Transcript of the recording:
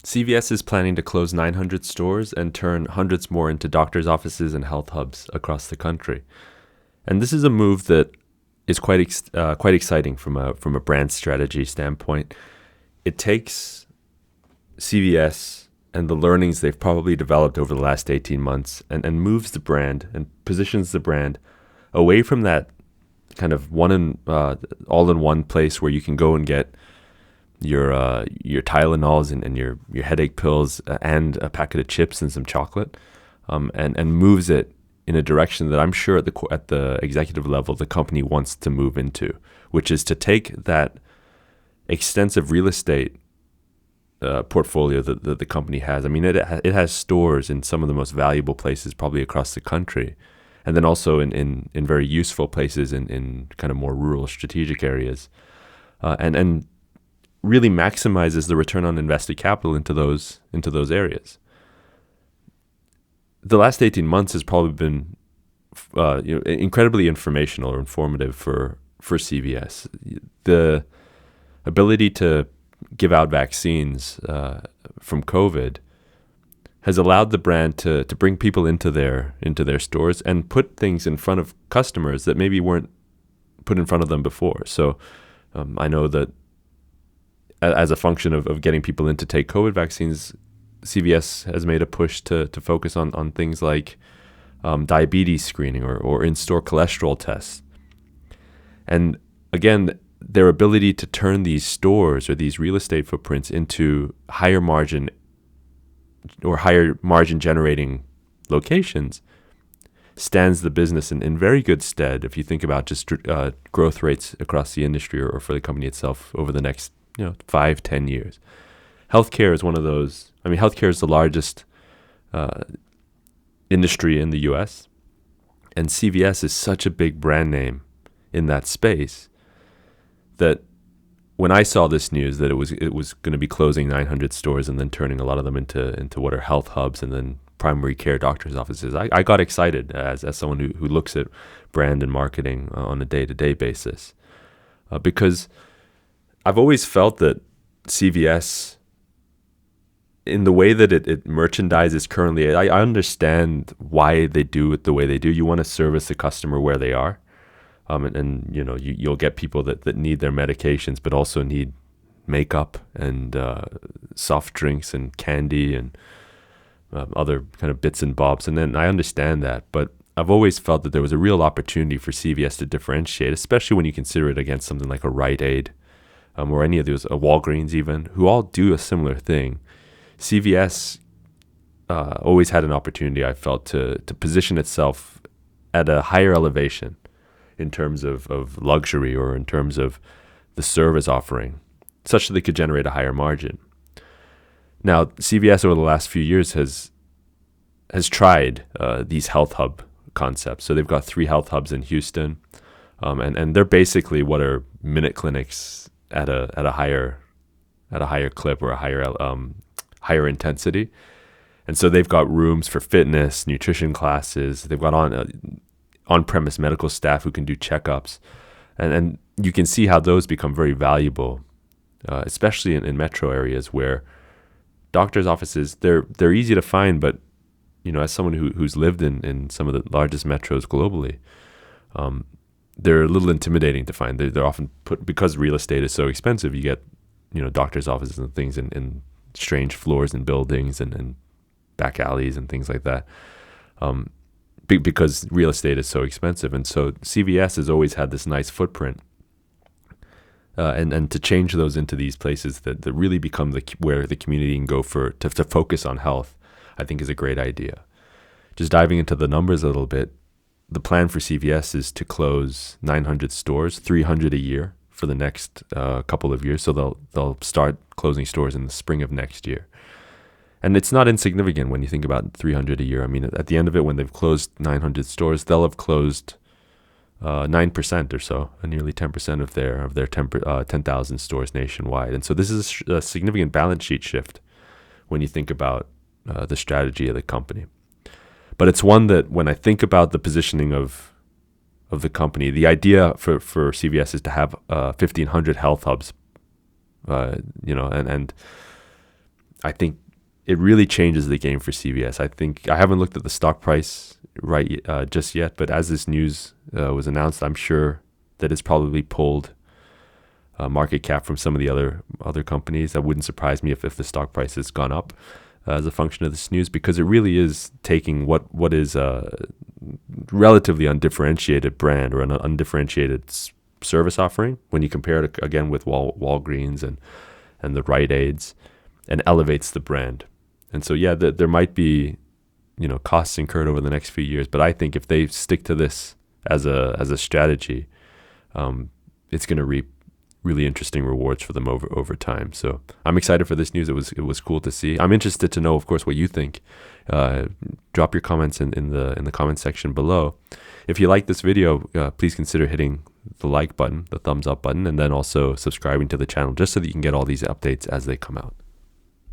CVS is planning to close 900 stores and turn hundreds more into doctors' offices and health hubs across the country. And this is a move that is quite exciting from a brand strategy standpoint. It takes CVS and the learnings they've probably developed over the last 18 months and moves the brand and positions the brand away from that kind of all-in-one place where you can go and get your Tylenols and your headache pills and a packet of chips and some chocolate, and moves it in a direction that I'm sure at the executive level the company wants to move into, which is to take that extensive real estate portfolio that the company has. I mean, it has stores in some of the most valuable places probably across the country, and then also in very useful places in kind of more rural strategic areas, and really maximizes the return on invested capital into those areas. The last 18 months has probably been incredibly informational or informative for CVS. The ability to give out vaccines from COVID has allowed the brand to bring people into their stores and put things in front of customers that maybe weren't put in front of them before. So I know that as a function of getting people in to take COVID vaccines, CVS has made a push to focus on things like diabetes screening or in-store cholesterol tests. And again, their ability to turn these stores or these real estate footprints into higher margin generating locations stands the business in very good stead if you think about just growth rates across the industry or for the company itself over the next 5-10 years. Healthcare is one of those. I mean, healthcare is the largest industry in the U.S., and CVS is such a big brand name in that space that when I saw this news that it was going to be closing 900 stores and then turning a lot of them into what are health hubs and then primary care doctors' offices, I got excited as someone who looks at brand and marketing on a day-to-day basis, because I've always felt that CVS, in the way that it merchandises currently, I understand why they do it the way they do. You want to service the customer where they are. You'll get people that need their medications, but also need makeup and soft drinks and candy and other kind of bits and bobs. And then I understand that, but I've always felt that there was a real opportunity for CVS to differentiate, especially when you consider it against something like a Rite-Aid or any of those, a Walgreens even, who all do a similar thing. CVS always had an opportunity, I felt, to position itself at a higher elevation in terms of luxury or in terms of the service offering, such that they could generate a higher margin. Now, CVS over the last few years has tried these health hub concepts. So they've got 3 health hubs in Houston, and they're basically what are minute clinics at a higher clip or a higher intensity. And so they've got rooms for fitness, nutrition classes. They've got on-premise medical staff who can do checkups, and you can see how those become very valuable, especially in metro areas where doctors' offices, they're easy to find, but as someone who's lived in some of the largest metros globally, they're a little intimidating to find. They're often put, because real estate is so expensive, you get doctors' offices and things in strange floors and buildings and back alleys and things like that. Because real estate is so expensive. And so CVS has always had this nice footprint. And to change those into these places that really become where the community can go to focus on health, I think is a great idea. Just diving into the numbers a little bit, the plan for CVS is to close 900 stores, 300 a year for the next couple of years. So they'll start closing stores in the spring of next year. And it's not insignificant when you think about 300 a year. I mean, at the end of it, when they've closed 900 stores, they'll have closed 9% or so, nearly 10% of their 10,000 stores nationwide. And so this is a significant balance sheet shift when you think about the strategy of the company. But it's one that, when I think about the positioning of the company, the idea for CVS is to have 1,500 health hubs, and I think it really changes the game for CVS. I think I haven't looked at the stock price just yet, but as this news was announced, I'm sure that it's probably pulled market cap from some of the other companies. That wouldn't surprise me if the stock price has gone up as a function of this news, because it really is taking what is a relatively undifferentiated brand or an undifferentiated service offering when you compare it again with Walgreens and the Rite-Aids, and elevates the brand. And so yeah, there might be costs incurred over the next few years, but I think if they stick to this as a strategy, it's going to reap really interesting rewards for them over time. So I'm excited for this news. It was cool to see. I'm interested to know, of course, what you think. Drop your comments in the comment section below. If you like this video, please consider hitting the like button, the thumbs up button, and then also subscribing to the channel just so that you can get all these updates as they come out.